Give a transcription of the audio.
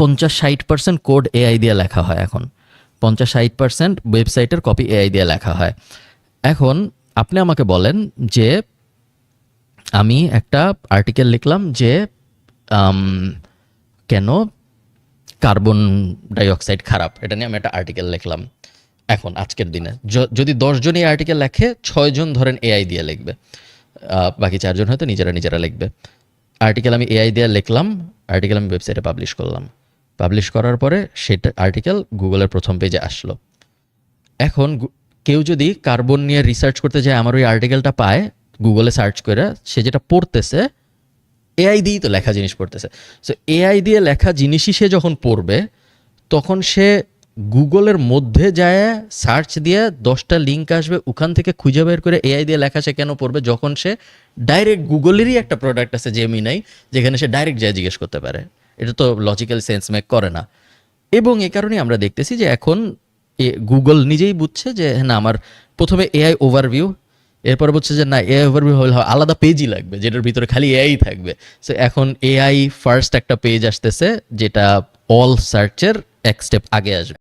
50-60% code AI দিয়ে লেখা হয় এখন। 50-60% ওয়েবসাইটের কপি এআই দিয়ে লেখা হয়। এখন আপনি আমাকে বলেন যে আমি একটা আর্টিকেল লিখলাম যে কেন কার্বন ডাইঅক্সাইড খারাপ, এটা নিয়ে আমি একটা আর্টিকেল লিখলাম। এখন আজকের দিনে যদি 10 জন এই আর্টিকেল লেখে, 6 জন ধরেন এআই দিয়ে লিখবে, বাকি 4 জন হয়তো নিজেরা লিখবে। আর্টিকেল আমি এআই দিয়ে লিখলাম, আর্টিকেল আমি ওয়েবসাইটে পাবলিশ করলাম। পাবলিশ করার পরে সেটা আর্টিকেল গুগলের প্রথম পেজে আসলো। এখন কেউ যদি কার্বন নিয়ে রিসার্চ করতে যায়, আমার ওই আর্টিকেলটা পায়, গুগলে সার্চ করে সে যেটা পড়তেছে এআই দিয়েই তো লেখা জিনিস পড়তেছে। সো এআই দিয়ে লেখা জিনিসই সে যখন পড়বে, তখন সে গুগলের মধ্যে যায় সার্চ দিয়ে 10টা লিঙ্ক আসবে, ওখান থেকে খুঁজে বের করে এআই দিয়ে লেখা সে কেন পড়বে, যখন সে ডাইরেক্ট গুগলেরই একটা প্রোডাক্ট আছে জেমিনাই, যেখানে সে ডাইরেক্ট যায় জিজ্ঞেস করতে পারে। এটা তো লজিক্যাল সেন্স মেক করে না। এবং এই কারণেই আমরা দেখতেছি যে এখন গুগল নিজেই বুঝছে যে না, আমার প্রথমে এআই ওভারভিউ, এরপরে বলছে যে না, এআই ওভারভিউ হলে আলাদা পেজই লাগবে যেটার ভিতরে খালি এআই থাকবে। সো এখন এআই ফার্স্ট একটা পেজ আসতেছে যেটা অল সার্চের এক স্টেপ আগে আসবে।